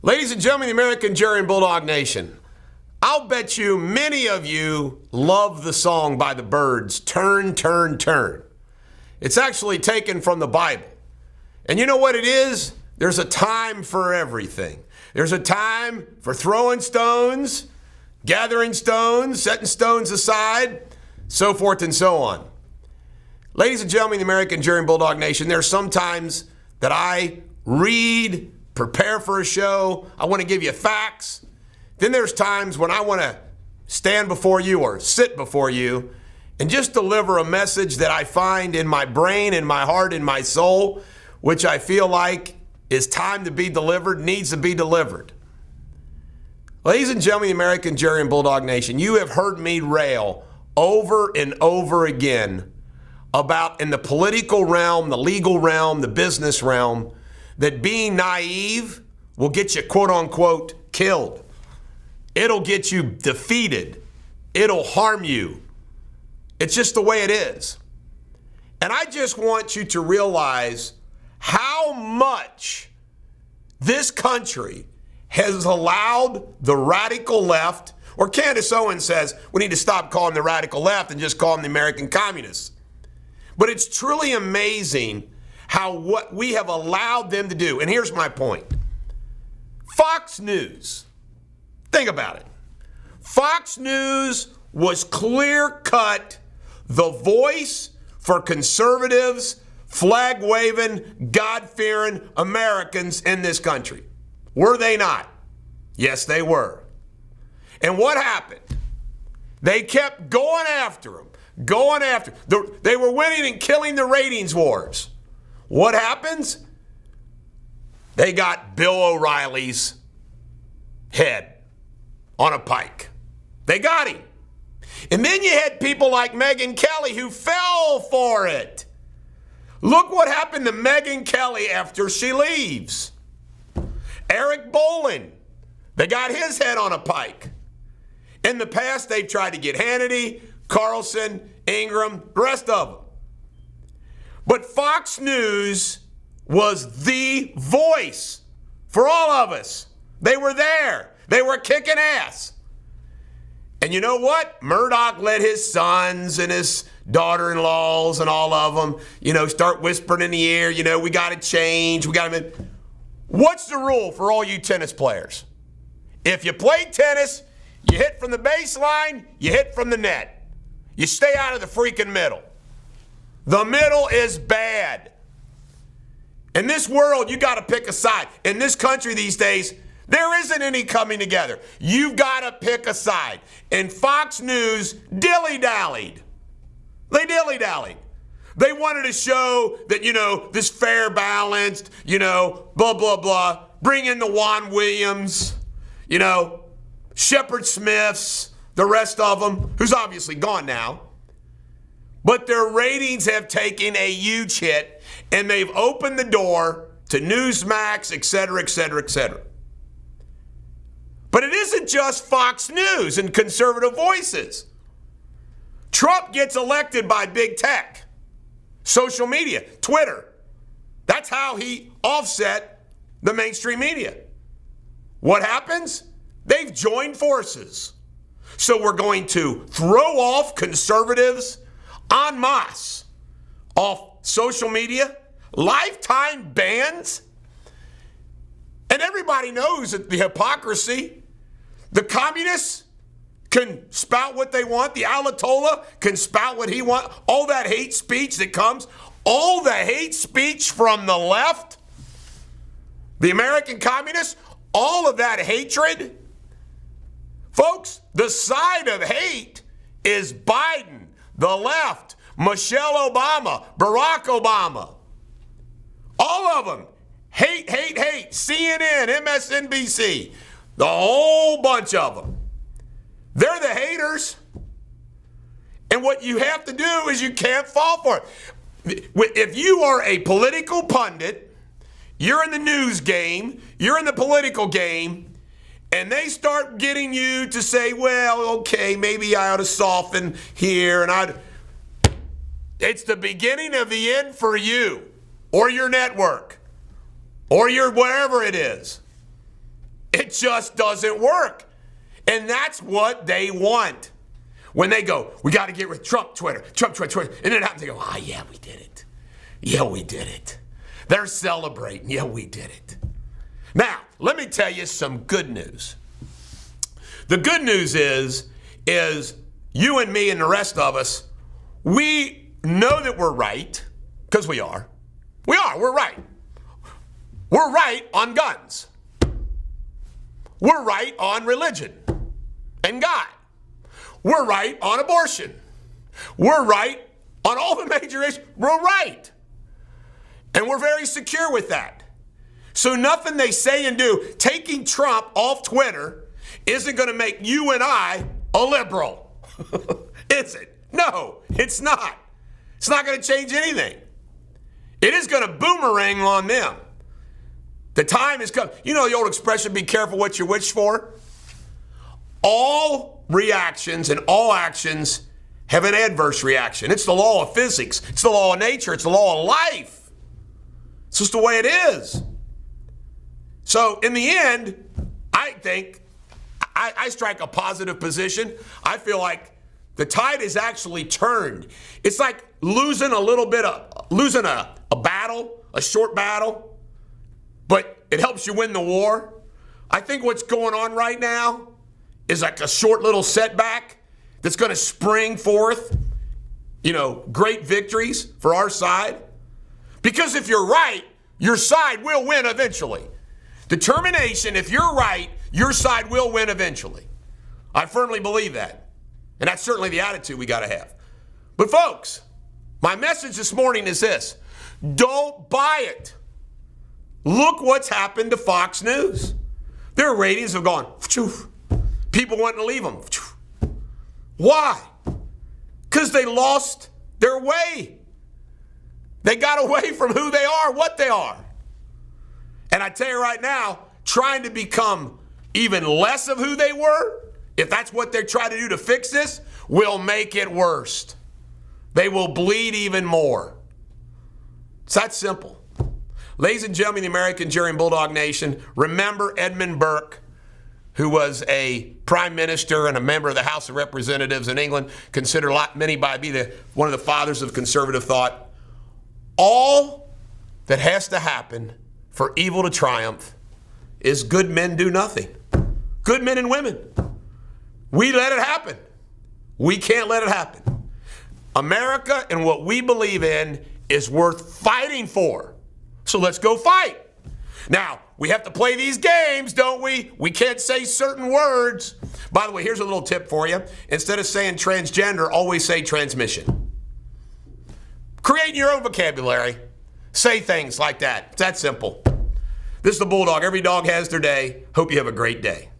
Ladies and gentlemen, the American Jerry and Bulldog Nation, I'll bet you many of you love the song by the Byrds, Turn, Turn, Turn. It's actually taken from the Bible. And you know what it is? There's a time for everything. There's a time for throwing stones, gathering stones, setting stones aside, so forth and so on. Ladies and gentlemen, the American Jerry and Bulldog Nation, there's some times that I read, prepare for a show, I want to give you facts. Then there's times when I want to stand before you or sit before you and just deliver a message that I find in my brain, in my heart, in my soul, which I feel like is time to be delivered, needs to be delivered. Ladies and gentlemen, the American Jerry and Bulldog Nation, you have heard me rail over and over again about, in the political realm, the legal realm, the business realm, that being naive will get you, quote unquote, killed. It'll get you defeated. It'll harm you. It's just the way it is. And I just want you to realize how much this country has allowed the radical left, or Candace Owens says we need to stop calling the radical left and just call them the American communists. But it's truly amazing how what we have allowed them to do. And here's my point. Fox News, think about it. Fox News was clear-cut the voice for conservatives, flag-waving, God-fearing Americans in this country. Were they not? Yes, they were. And what happened? They kept going after them, going after them. They were winning and killing the ratings wars. What happens? They got Bill O'Reilly's head on a pike. They got him. And then you had people like Megyn Kelly who fell for it. Look what happened to Megyn Kelly after she leaves. Eric Bolin, they got his head on a pike. In the past, they've tried to get Hannity, Carlson, Ingram, the rest of them. But Fox News was the voice for all of us. They were there. They were kicking ass. And you know what? Murdoch let his sons and his daughter-in-laws and all of them, start whispering in the ear, we got to change. What's the rule for all you tennis players? If you play tennis, you hit from the baseline, you hit from the net. You stay out of the freaking middle. The middle is bad. In this world, you got to pick a side. In this country these days, there isn't any coming together. You've got to pick a side. And Fox News dilly-dallied. They dilly-dallied. They wanted to show that, this fair, balanced, blah, blah, blah. Bring in the Juan Williams, Shepard Smiths, the rest of them, who's obviously gone now. But their ratings have taken a huge hit, and they've opened the door to Newsmax, et cetera, et cetera, et cetera. But it isn't just Fox News and conservative voices. Trump gets elected by big tech, social media, Twitter. That's how he offset the mainstream media. What happens? They've joined forces. So we're going to throw off conservatives en masse off social media, lifetime bans. And everybody knows that the hypocrisy, the communists can spout what they want. The Ayatollah can spout what he wants. All that hate speech that comes, all the hate speech from the left, the American communists, all of that hatred. Folks, the side of hate is Biden, the left, Michelle Obama, Barack Obama. All of them. Hate, hate, hate. CNN, MSNBC. The whole bunch of them. They're the haters. And what you have to do is you can't fall for it. If you are a political pundit, you're in the news game, you're in the political game, and they start getting you to say, well, okay, maybe I ought to soften here. It's the beginning of the end for you or your network or your wherever it is. It just doesn't work. And that's what they want. When they go, we got to get rid of Trump Twitter. And then it happens, they go, yeah, we did it. Yeah, we did it. They're celebrating. Yeah, we did it. Now, let me tell you some good news. The good news is you and me and the rest of us, we know that we're right, because we are. We're right. We're right on guns. We're right on religion and God. We're right on abortion. We're right on all the major issues. We're right. And we're very secure with that. So nothing they say and do, taking Trump off Twitter, isn't going to make you and I a liberal. Is it? No, it's not. It's not going to change anything. It is going to boomerang on them. The time has come. You know the old expression, be careful what you wish for? All reactions and all actions have an adverse reaction. It's the law of physics. It's the law of nature. It's the law of life. It's just the way it is. So in the end, I think I strike a positive position. I feel like the tide is actually turned. It's like losing a battle, a short battle, but it helps you win the war. I think what's going on right now is like a short little setback that's going to spring forth, great victories for our side. Because if you're right, your side will win eventually. Determination, if you're right, your side will win eventually. I firmly believe that. And that's certainly the attitude we got to have. But folks, my message this morning is this. Don't buy it. Look what's happened to Fox News. Their ratings have gone, phew. People wanting to leave them. Phew. Why? Because they lost their way. They got away from who they are, what they are. And I tell you right now, trying to become even less of who they were, if that's what they're trying to do to fix this, will make it worse. They will bleed even more. It's that simple. Ladies and gentlemen, the American Jerry and Bulldog Nation, remember Edmund Burke, who was a prime minister and a member of the House of Representatives in England, considered many by be one of the fathers of conservative thought. All that has to happen for evil to triumph is good men do nothing. Good men and women. We let it happen. We can't let it happen. America and what we believe in is worth fighting for. So let's go fight. Now, we have to play these games, don't we? We can't say certain words. By the way, here's a little tip for you. Instead of saying transgender, always say transmission. Create your own vocabulary. Say things like that. It's that simple. This is the Bulldog. Every dog has their day. Hope you have a great day.